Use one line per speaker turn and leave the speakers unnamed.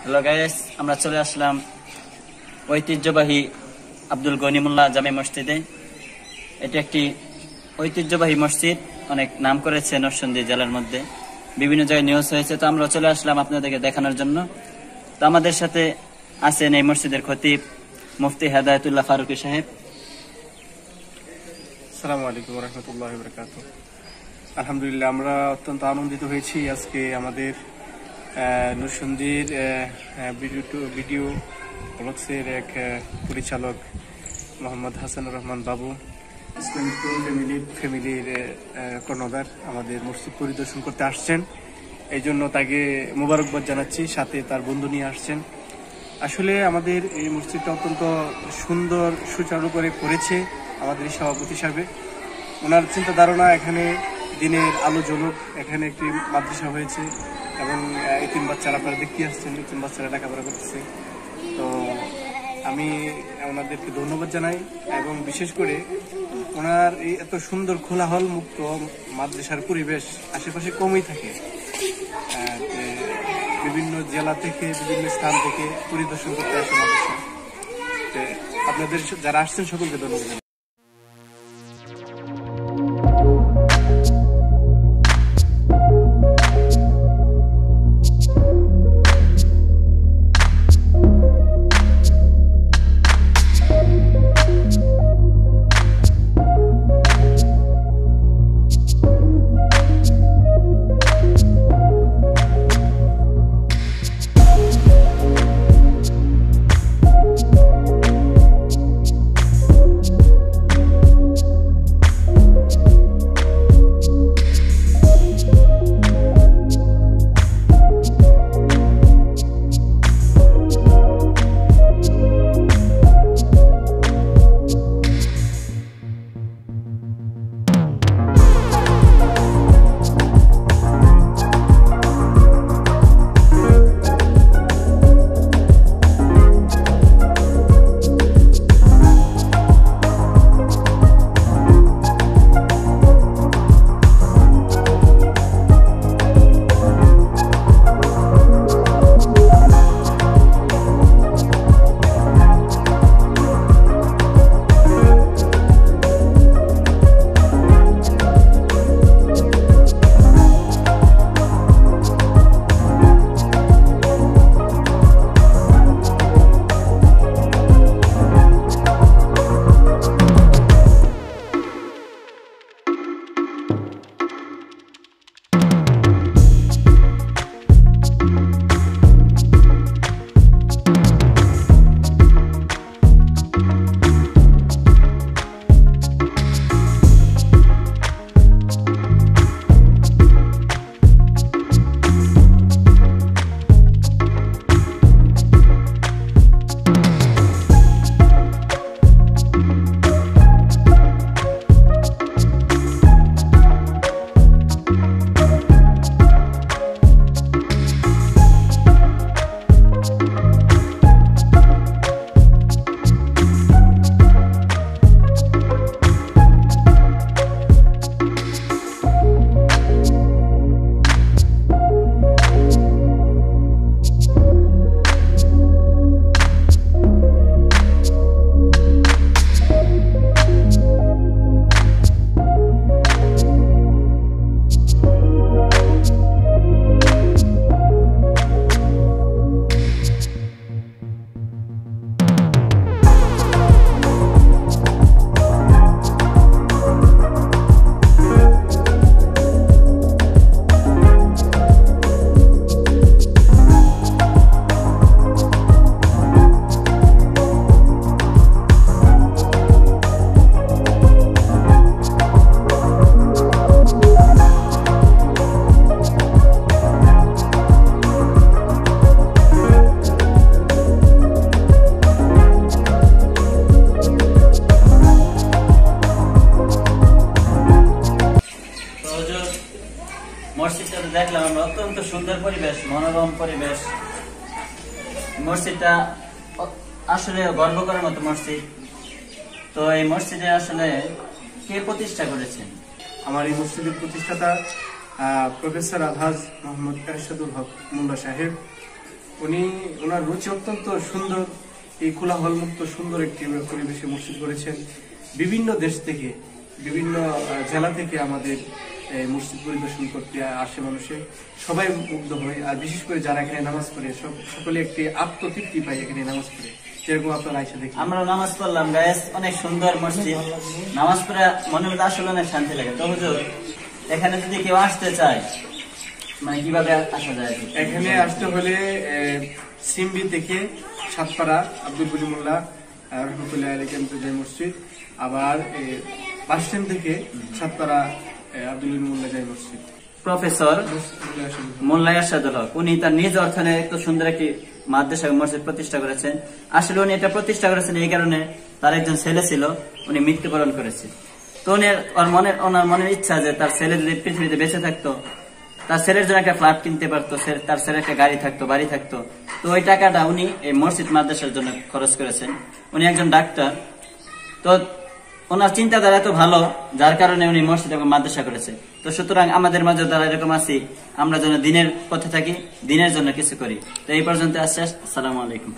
Hello guys, আমরা চলে আসলাম ঐতিহ্যবাহী আব্দুল গনি মোল্লা জামে মসজিদে। এটি একটি ঐতিহ্যবাহী মসজিদ, অনেক নাম করেছে নরসিংদী জেলার মধ্যে, বিভিন্ন জায়গায় নিউজ হয়েছে। তো আমরা চলে আসলাম আপনাদেরকে দেখানোর জন্য। তো আমাদের সাথে আছেন এই মসজিদের খতিব মুফতি হেদায়েতুল্লাহ ফারুকী সাহেব।
আসসালামু আলাইকুম রাহমাতুল্লাহি ওয়া বারাকাতুহু। আলহামদুলিল্লাহ, আমরা অত্যন্ত আনন্দিত হয়েছি আজকে আমাদের নরসিংদীর ভিডিও ব্লগসের এক পরিচালক মোহাম্মদ হাসানুর রহমান বাবু ইসলামিক ফ্যামিলির কর্ণধার আমাদের মসজিদ পরিদর্শন করতে আসছেন। এই জন্য তাকে মোবারকবাদ জানাচ্ছি, সাথে তার বন্ধু নিয়ে আসছেন। আসলে আমাদের এই মসজিদটা অত্যন্ত সুন্দর সুচারু করে করেছে আমাদের সভাপতি সাহেব। ওনার চিন্তা ধারণা এখানে দিনের আলো জ্বলুক, এখানে একটি মাদ্রাসা হয়েছে এবং এতিম বাচ্চারা, আপনারা দেখতে আসছেন এতিম বাচ্চারা লেখাপড়া করতেছে। তো আমি ওনাদেরকে ধন্যবাদ জানাই এবং বিশেষ করে ওনার এই এত সুন্দর খোলাহল মুক্ত মাদ্রাসার পরিবেশ আশেপাশে কমই থাকে। বিভিন্ন জেলা থেকে বিভিন্ন স্থান থেকে পরিদর্শন করতে আসে মাদ্রাসা। আপনাদের যারা আসছেন সকলকে ধন্যবাদ।
মসজিদটা দেখলাম আমরা, অত্যন্ত সুন্দর পরিবেশ, মনোরম পরিবেশ। মসজিদটা আসলে গর্ব করার মতো মসজিদ। তো এই মসজিদে আসলে কে প্রতিষ্ঠা করেছেন?
আমার এই মসজিদের প্রতিষ্ঠাতা প্রফেসর আলহাজ মোহাম্মদ এরশাদুল হক মোল্লা সাহেব। ওনার রুচি অত্যন্ত সুন্দর। এই কোলাহল মুক্ত সুন্দর একটি পরিবেশে মসজিদ করেছেন। বিভিন্ন দেশ থেকে, বিভিন্ন জেলা থেকে আমাদের মসজিদ পরিদর্শন করতে আসে মানুষে, সবাই মুগ্ধ হয়। আর বিশেষ করে যারা এখানে নামাজ পড়ে সকলে একটি আত্মতৃপ্তি পায় এখানে নামাজ পড়ে, যেরকম আপনারা এসে দেখি।
আমরা নামাজ পড়লাম গায়েস, অনেক সুন্দর মসজিদ, নামাজ পড়ে মনের মধ্যে আসলে অনেক শান্তি লাগে। তো হুজুর, এখানে যদি কেউ আসতে চায় মানে কিভাবে আসা যায়?
এখানে আসতে হলে সিমবি থেকে সাতপাড়া আব্দুল গনিমুল্লাহ রহমতুল্লাহ আলাইহি মসজিদ, আবার বাস স্ট্যান্ড থেকে সাতপাড়া আব্দুল গনিমুল্লাহ জামে মসজিদ।
প্রফেসর মোল্লা এরশাদুল হক উনি তার নিজ অর্থনে একটু সুন্দর একটি মাদ্রাসা মসজিদ প্রতিষ্ঠা করেছেন। আসলে উনি এটা প্রতিষ্ঠা করেছেন এই কারণে, তার একজন ছেলে ছিল, উনি মৃত্যুবরণ করেছে। তো ওনার মনের ইচ্ছা যে তার ছেলে যদি পৃথিবীতে বেঁচে থাকতো, তার ছেলের জন্য একটা ফ্ল্যাট কিনতে পারতো, তার ছেলের একটা গাড়ি থাকতো, বাড়ি থাকতো। তো ওই টাকাটা উনি এই মসজিদ মাদ্রাসার জন্য খরচ করেছেন। উনি একজন ডাক্তার, তো ওনার চিন্তাধারা এত ভালো, যার কারণে উনি মসজিদ এবং মাদ্রাসা করেছে। তো সুতরাং আমাদের মাঝে যারা এরকম আছি, আমরা যেন দিনের পথে থাকি, দিনের জন্য কিছু করি। তো এই পর্যন্ত আসছে। আসসালামু আলাইকুম।